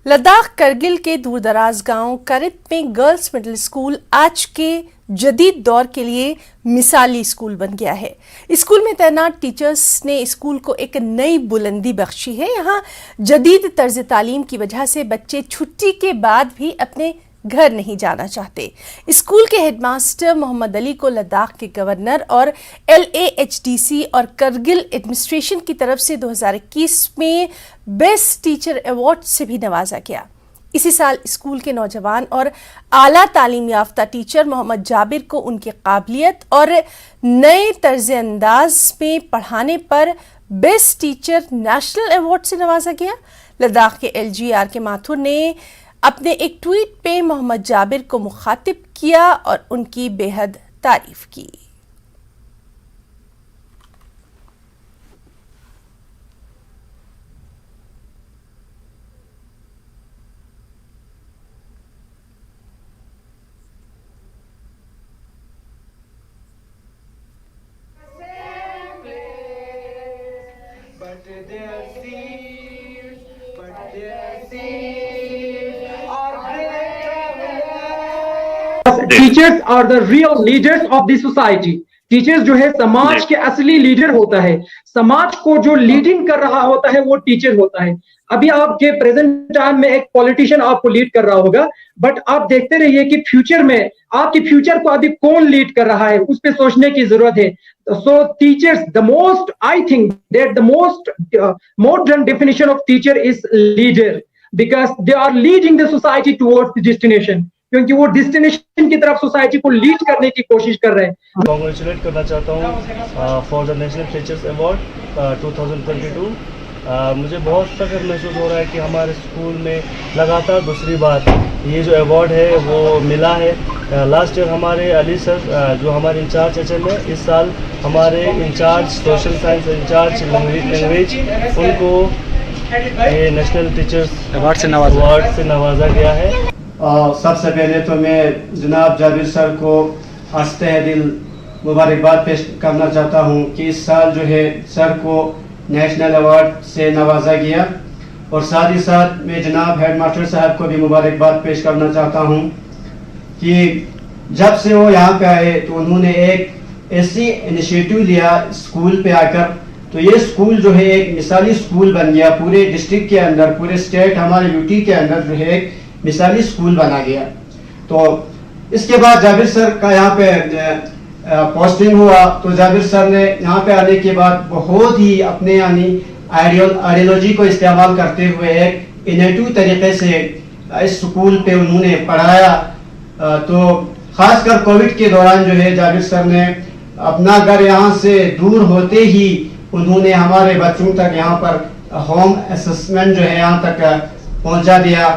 लद्दाख करगिल के दूरदराज गांव करित में गर्ल्स मिडिल स्कूल आज के जदीद दौर के लिए मिसाली स्कूल बन गया है। स्कूल में तैनात टीचर्स ने स्कूल को एक नई बुलंदी बख्शी है। यहाँ जदीद तर्ज तालीम की वजह से बच्चे छुट्टी के बाद भी अपने घर नहीं जाना चाहते। स्कूल के हेडमास्टर मोहम्मद अली को लद्दाख के गवर्नर और LAHDC और करगिल एडमिनिस्ट्रेशन की तरफ से 2021 में बेस्ट टीचर अवार्ड से भी नवाजा गया। इसी साल स्कूल के नौजवान और आला तालीम याफ्ता टीचर मोहम्मद जाबिर को उनकी काबिलियत और नए तर्ज अंदाज में पढ़ाने पर बेस्ट टीचर नेशनल अवार्ड से नवाजा गया। लद्दाख के LGR के माथुर ने अपने एक ट्वीट पे मोहम्मद जाबिर को मुखातिब किया और उनकी बेहद तारीफ की। Teachers are the real leaders of the society. Teachers जो है समाज के असली लीडर होता है। समाज को जो लीडिंग कर रहा होता है वो टीचर होता है। अभी आपके प्रेजेंट टाइम में एक पॉलिटिशियन आपको लीड कर रहा होगा, बट आप देखते रहिए कि फ्यूचर में आपके फ्यूचर को अभी कौन लीड कर रहा है, उस पर सोचने की जरूरत है। So teachers, the most, I think that the most modern definition of teacher is leader, because they are leading the society towards the destination, क्योंकि वो डेस्टिनेशन की तरफ सोसाइटी को लीड करने की कोशिश कर रहे हैं। कांग्रेचुलेट करना चाहता हूँ for the national teachers award 2022। मुझे बहुत फख्र महसूस हो रहा है कि हमारे स्कूल में लगातार दूसरी बार ये जो अवार्ड है वो मिला है। लास्ट ईयर हमारे अली सर जो हमारे इंचार्ज HM है, इस साल हमारे incharge social science, incharge language, उनको ये नेशनल टीचर्स अवार्ड से नवाजा गया है। सबसे पहले तो मैं जनाब जाबिर सर को हंसते हैं दिल मुबारकबाद पेश करना चाहता हूं कि इस साल जो है सर को नेशनल अवार्ड से नवाजा गया, और साथ ही साथ मैं जनाब हेडमास्टर साहब को भी मुबारकबाद पेश करना चाहता हूं कि जब से वो यहाँ पे आए तो उन्होंने एक ऐसी इनिशिएटिव लिया स्कूल पे आकर, तो ये स्कूल जो है एक मिसाली स्कूल बन गया। पूरे डिस्ट्रिक्ट के अंदर, पूरे स्टेट हमारे UT के अंदर जो है एक मिसाली स्कूल बना गया। तो इसके बाद जाबिर सर का यहाँ पे पोस्टिंग हुआ, तो जाबिर सर ने यहाँ पे आने के बाद बहुत ही अपने यानी आइडियोलॉजी को इस्तेमाल करते हुए एक इनोवेटिव तरीके से इस स्कूल पे उन्होंने पढ़ाया। तो खासकर कोविड के दौरान जो है जाबिर सर ने अपना घर यहाँ से दूर होते ही उन्होंने हमारे बच्चों तक यहाँ पर होम असेसमेंट जो है यहाँ तक पहुँचा दिया।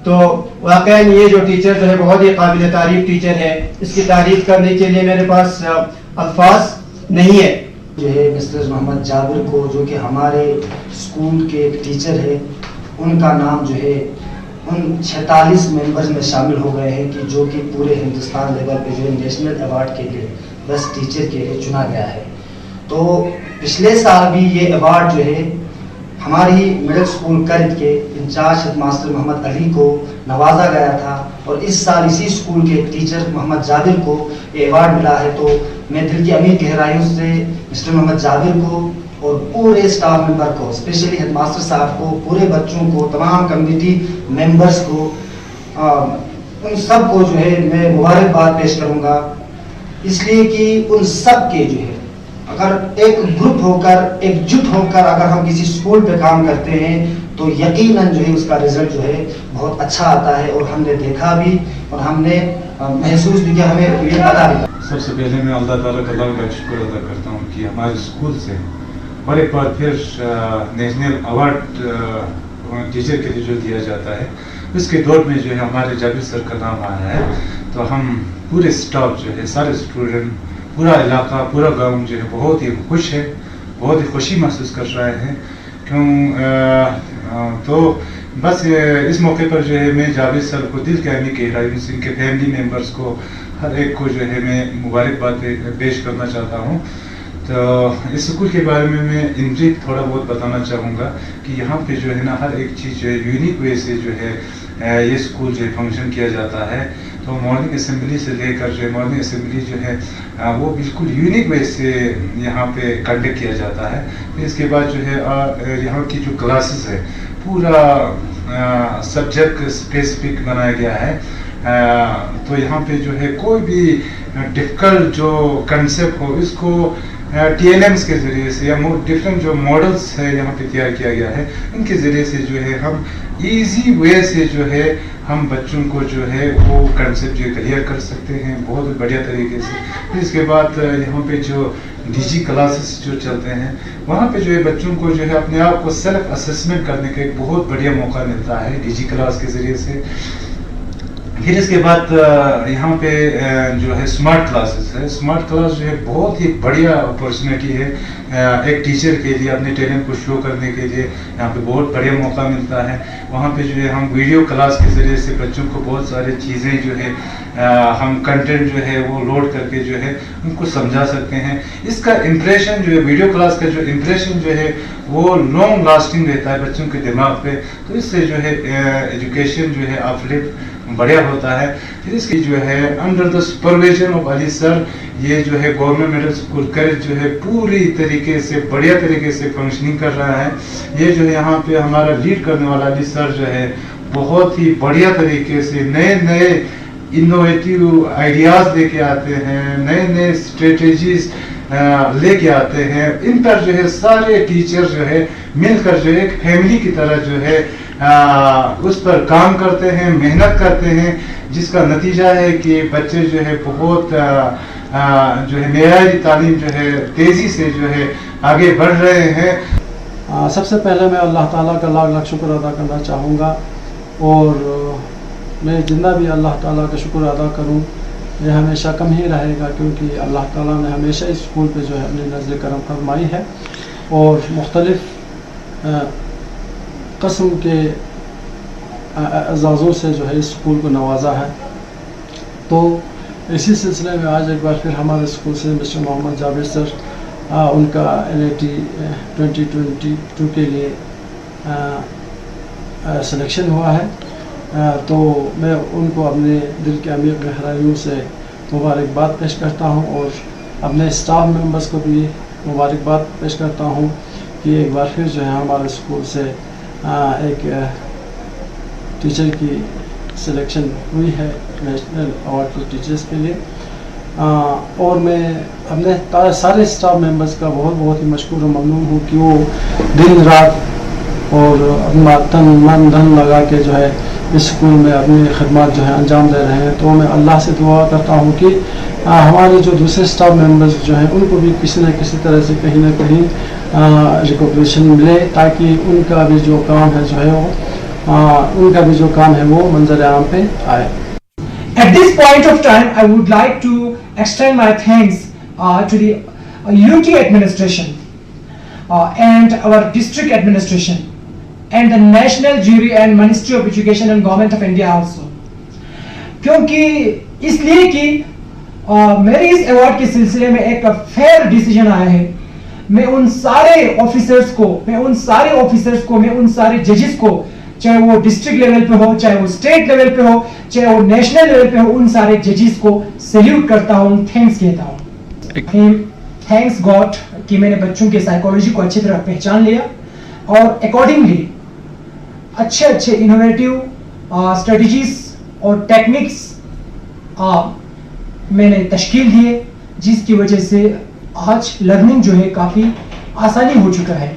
तो वाकई ये जो टीचर जो है बहुत ही काबिल तारीफ टीचर है, इसकी तारीफ करने के लिए मेरे पास अल्फाज नहीं है। जो है मिस्टर मोहम्मद जाबिर को, जो कि हमारे स्कूल के टीचर है, उनका नाम जो है उन 46 मेंबर्स में शामिल हो गए हैं कि जो कि पूरे हिंदुस्तान लेवल पे जो नेशनल अवार्ड के लिए बेस्ट टीचर के लिए चुना गया है। तो पिछले साल भी ये अवार्ड जो है हमारी मिडिल स्कूल करित के इंचार्ज हेडमास्टर मोहम्मद अली को नवाजा गया था, और इस साल इसी स्कूल के टीचर मोहम्मद जाबिर को ये अवार्ड मिला है। तो मैं दिल की अमीर गहराइयों से मिस्टर मोहम्मद जाबिर को और पूरे स्टाफ मेंबर को, स्पेशली हेडमास्टर साहब को, पूरे बच्चों को, तमाम कम्युनिटी मेंबर्स को, उन सब को जो है मैं मुबारकबाद पेश करूँगा, इसलिए कि उन सब के जो है अगर एक ग्रुप होकर, एकजुट होकर अगर हम किसी स्कूल पे काम करते हैं तो यकीनन जो है उसका रिजल्ट जो है बहुत अच्छा आता है, और हमने देखा भी और हमने महसूस भी किया, हमें ये पता भी। सबसे पहले मैं अल्लाह ताला का शुक्र अदा करता हूँ कि हमारे स्कूल से और एक बार फिर नेशनल अवार्ड टीचर के लिए जो दिया जाता है, उसके दौर में जो है हमारे जाबिर सर का नाम आया है। तो हम पूरे स्टाफ जो है, सारे स्टूडेंट, पूरा इलाका, पूरा गांव जो है बहुत ही खुश है, बहुत ही खुशी महसूस कर रहे हैं। तो बस इस मौके पर जो है मैं जाबिर सर को दिल के अमीर गहराइयों से, इनके फैमिली मेम्बर्स को, हर एक को जो है मैं मुबारकबाद पेश करना चाहता हूँ। तो इस स्कूल के बारे में मैं इन ब्रीफ थोड़ा बहुत बताना चाहूँगा कि यहाँ पे जो है ना हर एक चीज़ जो है यूनिक वे से जो है ये स्कूल जो है फंक्शन किया जाता है। तो मॉर्निंग असेंबली से लेकर जो है मॉर्निंग असेंबली जो है वो बिल्कुल यूनिक वे से यहाँ पे कंडक्ट किया जाता है। फिर इसके बाद जो है यहाँ की जो क्लासेस है पूरा सब्जेक्ट स्पेसिफिक बनाया गया है। तो यहाँ पे जो है कोई भी डिफिकल्ट जो कंसेप्ट हो इसको TLMs के ज़रिए से या डिफरेंट जो मॉडल्स है यहाँ पे तैयार किया गया है, इनके ज़रिए से जो है हम इजी वे से जो है हम बच्चों को जो है वो कंसेप्ट जो क्लियर कर सकते हैं बहुत बढ़िया तरीके से। फिर इसके बाद यहाँ पे जो DG क्लासेस जो चलते हैं वहाँ पे जो है बच्चों को जो है अपने आप को सेल्फ असेसमेंट करने का एक बहुत बढ़िया मौका मिलता है DG क्लास के ज़रिए से। फिर इसके बाद यहाँ पे जो है स्मार्ट क्लासेस है। स्मार्ट क्लास जो है बहुत ही बढ़िया अपॉर्चुनिटी है एक टीचर के लिए अपने टैलेंट को शो करने के लिए। यहाँ पे बहुत बढ़िया मौका मिलता है। वहाँ पे जो है हम वीडियो क्लास के ज़रिए से बच्चों को बहुत सारी चीज़ें जो है हम कंटेंट जो है वो लोड करके जो है उनको समझा सकते हैं। इसका इम्प्रेशन जो है वीडियो क्लास का जो इम्प्रेशन जो है वो लॉन्ग लास्टिंग रहता है बच्चों के दिमाग पे। तो इससे जो है एजुकेशन जो है अपलिफ्ट बढ़िया होता है। फिर इसकी जो है under the supervision of Ali sir ये जो है गवर्नमेंट मिडिल स्कूल करेज जो है पूरी तरीके से बढ़िया तरीके से फंक्शनिंग कर रहा है। ये जो है यहाँ पे हमारा लीड करने वाला अली सर जो है बहुत ही बढ़िया तरीके से नए नए इनोवेटिव आइडियाज लेके आते हैं, नए नए स्ट्रेटेजीज लेके आते हैं। इन पर जो है सारे टीचर जो है मिलकर जो है एक फैमिली की तरह जो है उस पर काम करते हैं, मेहनत करते हैं, जिसका नतीजा है कि बच्चे जो है बहुत जो है मेयारी तालीम जो है तेज़ी से जो है आगे बढ़ रहे हैं। सबसे पहले मैं अल्लाह ताला का लाख लाख शुक्र अदा करना चाहूँगा और मैं जितना भी अल्लाह ताला का शुक्र अदा करूँ ये हमेशा कम ही रहेगा, क्योंकि अल्लाह ताला ने हमेशा इस स्कूल पे जो है अपनी नज़र करम फरमाई है और मुख्तलिफ़ कस्म के एजाज़ों से जो है इस स्कूल को नवाजा है। तो इसी सिलसिले में आज एक बार फिर हमारे स्कूल से मिस्टर मोहम्मद जाबिर सर उनका NIT 2022 के लिए सिलेक्शन हुआ है। तो मैं उनको अपने दिल के अमीर गहराइयों से मुबारकबाद पेश करता हूं और अपने स्टाफ मेंबर्स को भी मुबारकबाद पेश करता हूं कि एक बार फिर जो है हमारे स्कूल से एक टीचर की सिलेक्शन हुई है नेशनल अवार्ड के टीचर्स के लिए। और मैं अपने सारे स्टाफ मेंबर्स का बहुत ही मशकूर और ममनून हूँ कि वो दिन रात और अपना तन मन धन लगा के जो है इस स्कूल में अपनी खिदमत जो है अंजाम दे रहे हैं। तो मैं अल्लाह से दुआ करता हूँ कि हमारे जो दूसरे स्टाफ मेंबर्स जो हैं उनको भी किसी न किसी तरह से कहीं ना कहीं रिकॉग्निशन मिले, ताकि उनका भी जो काम है जो है वो मंजर आम पे आए। At this point of time, I would like to extend my thanks to the UT administration and our district administration and the National Jury and Ministry of Education and Government of India also, क्योंकि इसलिए कि मेरे इस award के सिलसिले में एक fair decision आया है। मैं उन सारे ऑफिसर्स को, मैं उन सारे जजेस को, चाहे वो डिस्ट्रिक्ट लेवल पे हो, चाहे वो स्टेट लेवल पे हो, चाहे वो नेशनल लेवल पे हो, उन सारे जजेस को सैल्यूट करता हूँ, थैंक्स कहता हूँ। थैंक्स गॉड कि मैंने बच्चों के साइकोलॉजी को अच्छी तरह पहचान लिया और अकॉर्डिंगली अच्छे इनोवेटिव स्ट्रेटजीज और टेक्निक्स मैंने तश्कील दिए, जिसकी वजह से आज लर्निंग जो है काफ़ी आसानी हो चुका है,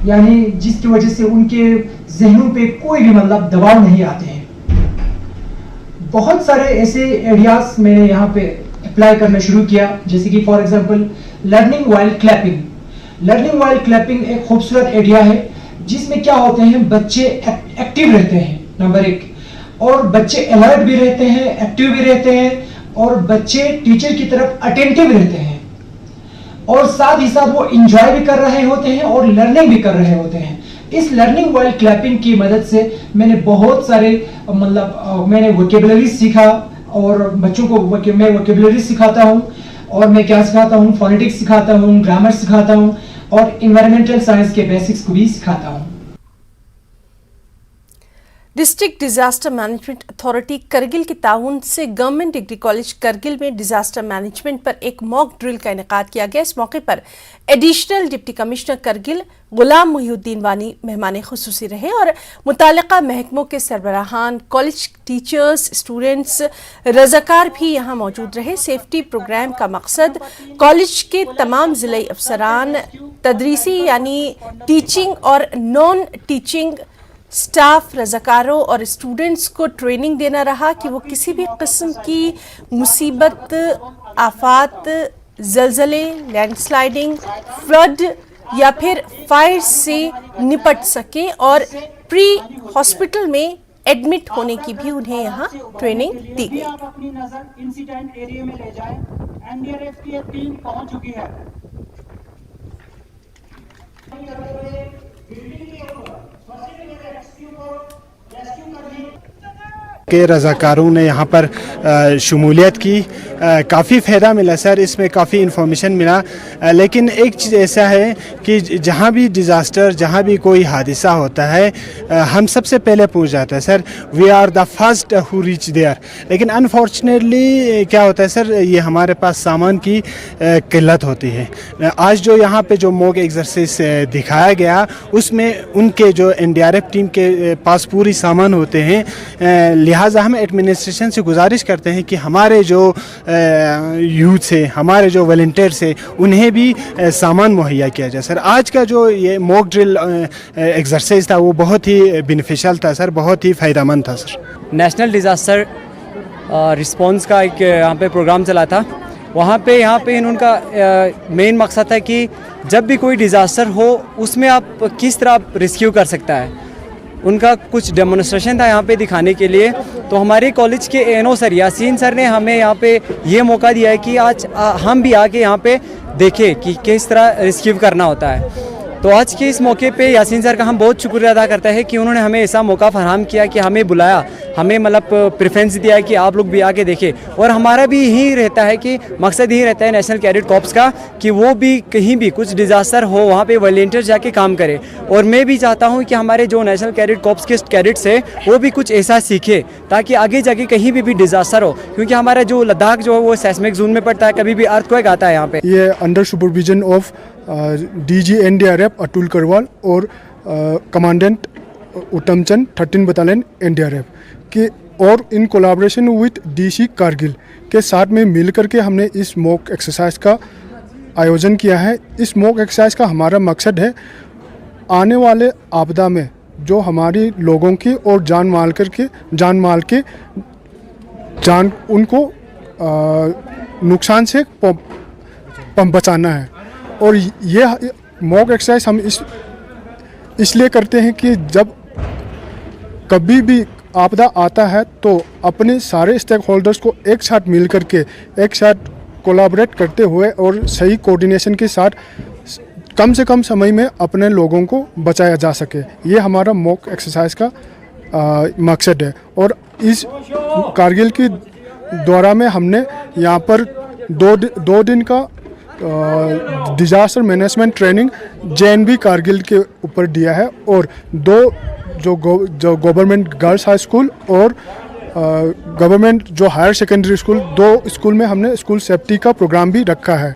यानी जिसकी वजह से उनके जहनों पे कोई भी मतलब दबाव नहीं आते हैं। बहुत सारे ऐसे आइडियाज मैंने यहाँ पे अप्लाई करना शुरू किया, जैसे कि for example learning while clapping एक खूबसूरत आइडिया है, जिसमें क्या होते हैं बच्चे एक्टिव रहते हैं नंबर 1, और बच्चे अलर्ट भी रहते हैं, एक्टिव भी रहते हैं, और बच्चे टीचर की तरफ अटेंटिव रहते हैं, और साथ ही साथ वो एंजॉय भी कर रहे होते हैं और लर्निंग भी कर रहे होते हैं। इस लर्निंग वाइल क्लैपिंग की मदद से मैंने बहुत सारे मैंने वोकेबुलरी सीखा और बच्चों को मैं वोकेबुलरी सिखाता हूँ। और मैं क्या सिखाता हूँ, फोनेटिक्स सिखाता हूँ, ग्रामर सिखाता हूँ और इन्वायरमेंटल साइंस के बेसिक्स को भी सिखाता हूँ। District disaster management authority Kargil के ताउन से गवर्नमेंट डिग्री कॉलेज करगिल में डिजास्टर मैनेजमेंट पर एक मॉक ड्रिल का इनेकाद किया गया। इस मौके पर एडिशनल डिप्टी कमिश्नर करगिल गुलाम मोहिउद्दीन वानी मेहमान खुसूसी रहे और मुतालिका महकमों के सरबराहान, कॉलेज टीचर्स, स्टूडेंट्स, रजाकार भी यहाँ मौजूद रहे। सेफ्टी प्रोग्राम का मकसद कॉलेज के तमाम जिले अफसरान, तदरीसी यानी टीचिंग और नॉन टीचिंग स्टाफ, रजाकारों और स्टूडेंट्स को ट्रेनिंग देना रहा कि वो किसी भी किस्म की मुसीबत, आफात, जलजले, लैंडस्लाइडिंग, फ्लड या फिर फायर से निपट सके और प्री हॉस्पिटल में एडमिट होने की भी उन्हें यहाँ ट्रेनिंग दी गई। आप अपनी नजर इंसिडेंट एरिया में ले जाएं। एनडीआरएफ की एक टीम पहुंच चुकी है। के रज़ाकारों ने यहाँ पर शमूलियत की, काफ़ी फ़ायदा मिला सर, इसमें काफ़ी इन्फॉर्मेशन मिला। लेकिन एक चीज़ ऐसा है कि जहाँ भी डिज़ास्टर, जहाँ भी कोई हादसा होता है, हम सबसे पहले पहुँच जाते हैं sir. We are the first who reach there. लेकिन अनफॉर्चुनेटली क्या होता है सर, ये हमारे पास सामान की किल्लत होती है। आज जो यहाँ पे जो मॉक एक्सरसाइज दिखाया गया, उसमें उनके जो एनडीआरएफ टीम के पास पूरी सामान होते हैं। लिहाजा हम एडमिनिस्ट्रेशन से गुजारिश करते हैं कि हमारे जो यूथ से, हमारे जो वॉलंटियर्स है, उन्हें भी सामान मुहैया किया जाए सर। आज का जो ये मॉक ड्रिल एक्सरसाइज था वो बहुत ही बेनिफिशियल था सर, बहुत ही फ़ायदेमंद था सर। नेशनल डिज़ास्टर रिस्पॉन्स का एक यहाँ पे प्रोग्राम चला था। यहाँ पे इनका मेन मकसद है कि जब भी कोई डिज़ास्टर हो उसमें आप किस तरह रेस्क्यू कर सकता है। उनका कुछ डेमोन्स्ट्रेशन था यहाँ पे दिखाने के लिए। तो हमारे कॉलेज के एनओ सर यासीन सर ने हमें यहाँ पे ये मौका दिया है कि आज हम भी आके यहाँ पे देखें कि किस तरह रेस्क्यू करना होता है। तो आज के इस मौके पे यासीन सर का हम बहुत शुक्रिया अदा करते हैं कि उन्होंने हमें ऐसा मौका फराहम किया, कि हमें बुलाया, हमें मतलब प्रेफरेंस दिया है कि आप लोग भी आके देखें। और हमारा भी यही रहता है कि मकसद यही रहता है नेशनल कैडेट कॉर्प्स का कि वो भी कहीं भी कुछ डिज़ास्टर हो वहाँ पे वॉलंटियर जाके काम करे। और मैं भी चाहता हूँ कि हमारे जो नेशनल कैडेट कॉर्प्स के कैडेट्स है वो भी कुछ ऐसा सीखे ताकि आगे जाके कहीं भी डिज़ास्टर हो, क्योंकि हमारा जो लद्दाख जो है वो सेस्मिक जोन में पड़ता है, कभी भी अर्थक्वेक आता है यहाँ पे। ये under supervision of DG NDRF Atul Karwal और कमांडेंट उत्तम चंद 13 बटालियन एनडीआरएफ के, और in collaboration with DC Kargil के साथ में मिल करके हमने इस मॉक एक्सरसाइज का आयोजन किया है। इस मॉक एक्सरसाइज का हमारा मकसद है आने वाले आपदा में जो हमारी लोगों की और जान माल के उनको नुकसान से बचाना है। और ये मॉक एक्सरसाइज हम इसलिए करते हैं कि जब कभी भी आपदा आता है तो अपने सारे स्टेक होल्डर्स को एक साथ मिल करके, एक साथ कोलैबोरेट करते हुए और सही कोऑर्डिनेशन के साथ कम से कम समय में अपने लोगों को बचाया जा सके। ये हमारा मॉक एक्सरसाइज का मकसद है। और इस कारगिल की दौरा में हमने यहाँ पर दो दिन का disaster management training JNV Kargil के ऊपर दिया है, और दो जो गवर्नमेंट गर्ल्स हाई स्कूल और गवर्नमेंट जो हायर सेकेंडरी स्कूल, 2 स्कूल में हमने स्कूल सेफ्टी का प्रोग्राम भी रखा है।